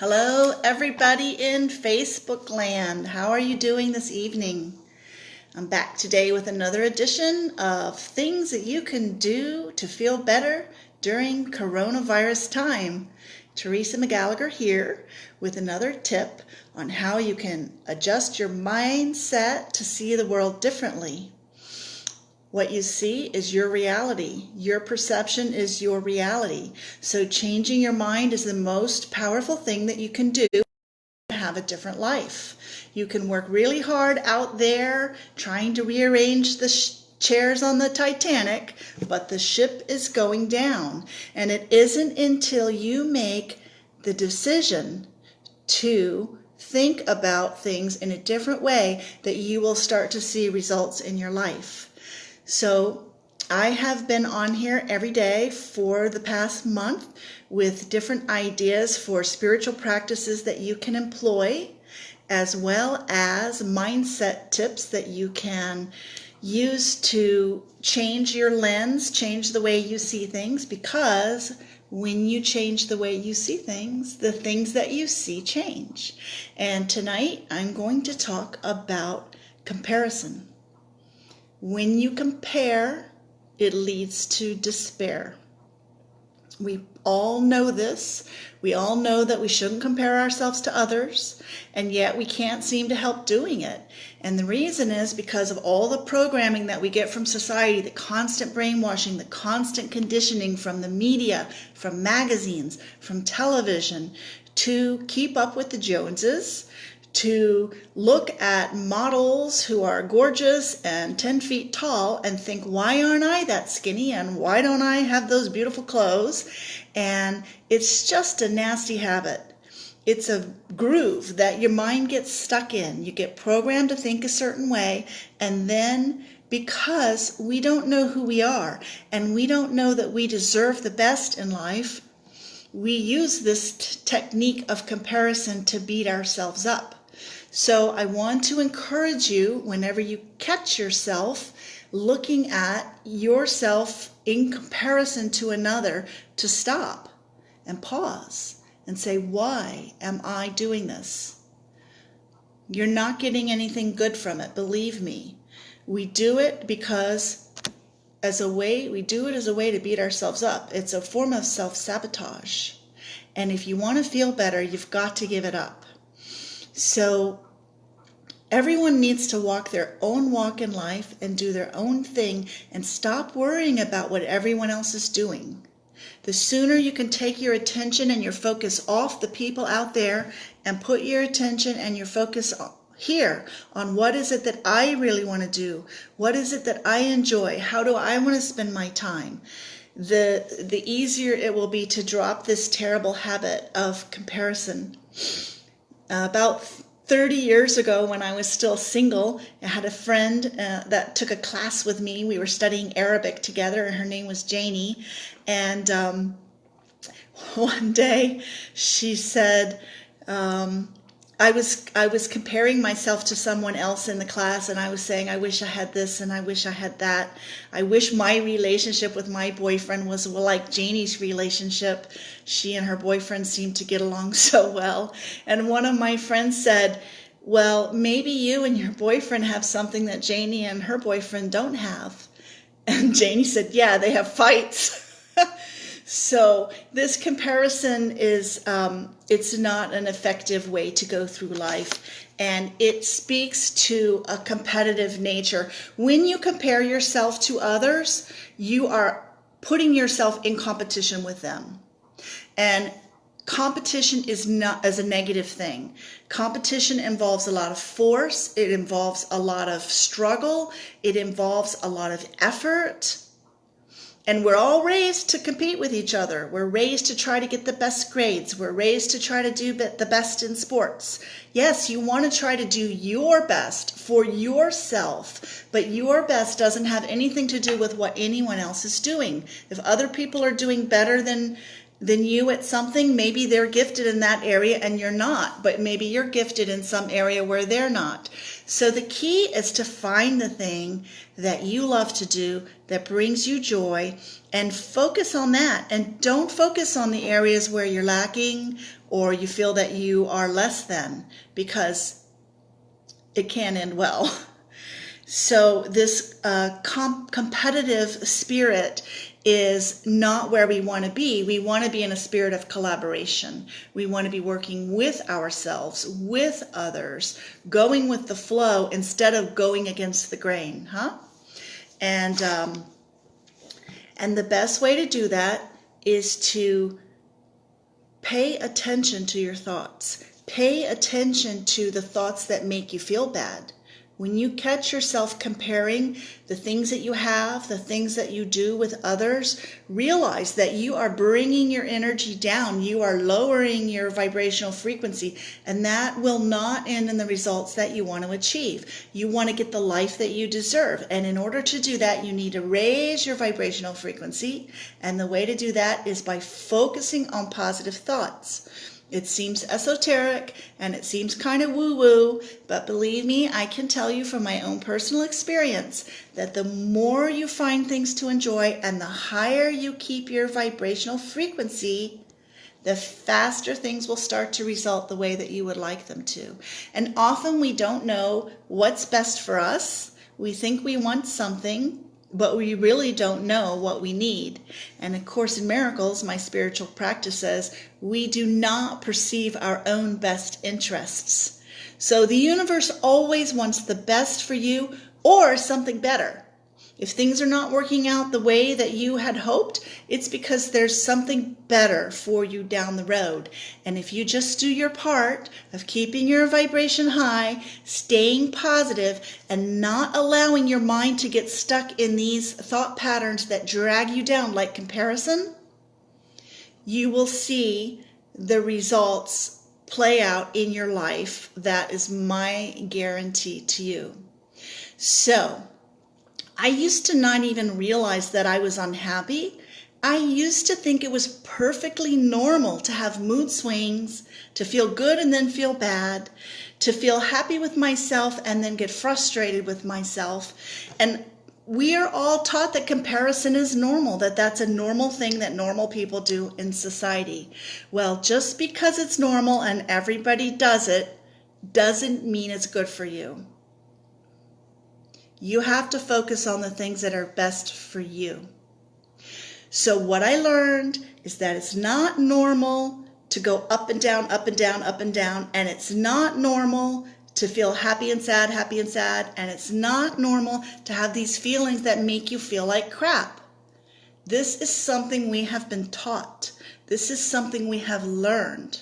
Hello, everybody in Facebook land. How are you doing this evening? I'm back today with another edition of things that you can do to feel better during coronavirus time. Teresa McGallagher here with another tip on how you can adjust your mindset to see the world differently. What you see is your reality. Your perception is your reality. So changing your mind is the most powerful thing that you can do to have a different life. You can work really hard out there trying to rearrange the chairs on the Titanic, but the ship is going down. And it isn't until you make the decision to think about things in a different way that you will start to see results in your life. So I have been on here every day for the past month with different ideas for spiritual practices that you can employ, as well as mindset tips that you can use to change your lens, change the way you see things, because when you change the way you see things, the things that you see change. And tonight I'm going to talk about comparison. When you compare, it leads to despair. We all know this. We all know that we shouldn't compare ourselves to others, and yet we can't seem to help doing it. And the reason is because of all the programming that we get from society, the constant brainwashing, the constant conditioning from the media, from magazines, from television, to keep up with the Joneses, to look at models who are gorgeous and 10 feet tall and think, why aren't I that skinny and why don't I have those beautiful clothes? And it's just a nasty habit. It's a groove that your mind gets stuck in. You get programmed to think a certain way, and then because we don't know who we are and we don't know that we deserve the best in life, we use this technique of comparison to beat ourselves up. So I want to encourage you, whenever you catch yourself looking at yourself in comparison to another, to stop and pause and say, why am I doing this? You're not getting anything good from it, believe me. We do it because we do it as a way to beat ourselves up. It's a form of self-sabotage. And if you want to feel better, you've got to give it up. So everyone needs to walk their own walk in life and do their own thing and stop worrying about what everyone else is doing. The sooner you can take your attention and your focus off the people out there and put your attention and your focus here on what is it that I really want to do, what is it that I enjoy, how do I want to spend my time, the easier it will be to drop this terrible habit of comparison. About 30 years ago, when I was still single, I had a friend that took a class with me. We were studying Arabic together, and her name was Janie. And one day she said, I was comparing myself to someone else in the class, and I was saying, I wish I had this and I wish I had that. I wish my relationship with my boyfriend was like Janie's relationship. She and her boyfriend seemed to get along so well. And one of my friends said, well, maybe you and your boyfriend have something that Janie and her boyfriend don't have. And Janie said, yeah, they have fights. So this comparison is, it's not an effective way to go through life, and it speaks to a competitive nature. When you compare yourself to others, you are putting yourself in competition with them. And competition is not as a negative thing. Competition involves a lot of force. It involves a lot of struggle. It involves a lot of effort. And we're all raised to compete with each other. We're raised to try to get the best grades. We're raised to try to do the best in sports. Yes, you want to try to do your best for yourself, but your best doesn't have anything to do with what anyone else is doing. If other people are doing better than than you at something. Maybe they're gifted in that area and you're not, but maybe you're gifted in some area where they're not. So the key is to find the thing that you love to do that brings you joy and focus on that. And don't focus on the areas where you're lacking or you feel that you are less than, because it can end well. So this competitive spirit is not where we want to be. We want to be in a spirit of collaboration. We want to be working with ourselves, with others, going with the flow instead of going against the grain, And the best way to do that is to pay attention to your thoughts. Pay attention to the thoughts that make you feel bad. When you catch yourself comparing the things that you have, the things that you do with others, realize that you are bringing your energy down. You are lowering your vibrational frequency, and that will not end in the results that you want to achieve. You want to get the life that you deserve, and in order to do that, you need to raise your vibrational frequency, and the way to do that is by focusing on positive thoughts. It seems esoteric and it seems kind of woo-woo, but believe me, I can tell you from my own personal experience that the more you find things to enjoy and the higher you keep your vibrational frequency, the faster things will start to result the way that you would like them to. And often we don't know what's best for us. We think we want something, but we really don't know what we need. And of course, in Miracles, my spiritual practice says, we do not perceive our own best interests. So the universe always wants the best for you or something better. If things are not working out the way that you had hoped, it's because there's something better for you down the road. And if you just do your part of keeping your vibration high, staying positive, and not allowing your mind to get stuck in these thought patterns that drag you down like comparison, you will see the results play out in your life. That is my guarantee to you. So, I used to not even realize that I was unhappy. I used to think it was perfectly normal to have mood swings, to feel good and then feel bad, to feel happy with myself and then get frustrated with myself. And we are all taught that comparison is normal, that that's a normal thing that normal people do in society. Well, just because it's normal and everybody does it, doesn't mean it's good for you. You have to focus on the things that are best for you. So what I learned is that it's not normal to go up and down, up and down, up and down, and it's not normal to feel happy and sad, and it's not normal to have these feelings that make you feel like crap. This is something we have been taught. This is something we have learned.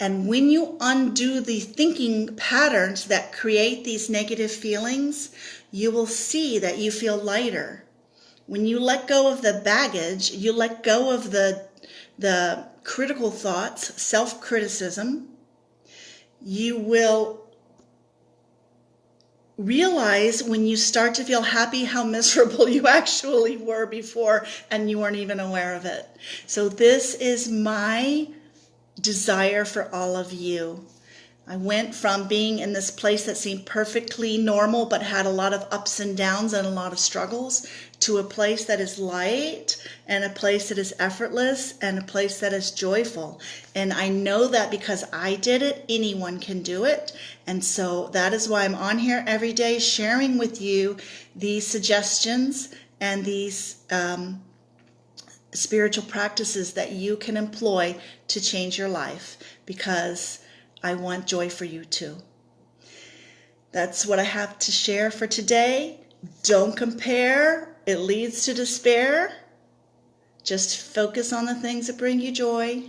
And when you undo the thinking patterns that create these negative feelings, you will see that you feel lighter. When you let go of the baggage, you let go of the critical thoughts, self-criticism, you will realize when you start to feel happy how miserable you actually were before and you weren't even aware of it. So this is my desire for all of you. I went from being in this place that seemed perfectly normal but had a lot of ups and downs and a lot of struggles to a place that is light and a place that is effortless and a place that is joyful. And I know that because I did it, anyone can do it. And so that is why I'm on here every day sharing with you these suggestions and these spiritual practices that you can employ to change your life, because I want joy for you too. That's what I have to share for today. Don't compare. It leads to despair. Just focus on the things that bring you joy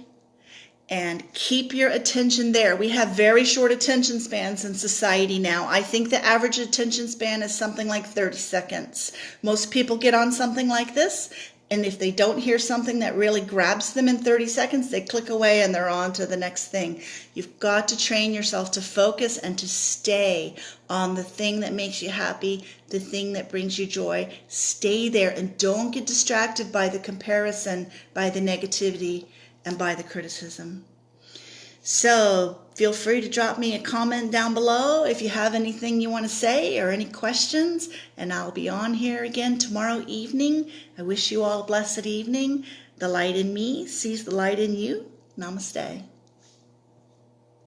and keep your attention there. We have very short attention spans in society now. I think the average attention span is something like 30 seconds. Most people get on something like this And if they don't hear something that really grabs them in 30 seconds, they click away and they're on to the next thing. You've got to train yourself to focus and to stay on the thing that makes you happy, the thing that brings you joy. Stay there and don't get distracted by the comparison, by the negativity, and by the criticism. So feel free to drop me a comment down below if you have anything you want to say or any questions, and I'll be on here again tomorrow evening. I wish you all a blessed evening. The light in me sees the light in you. Namaste.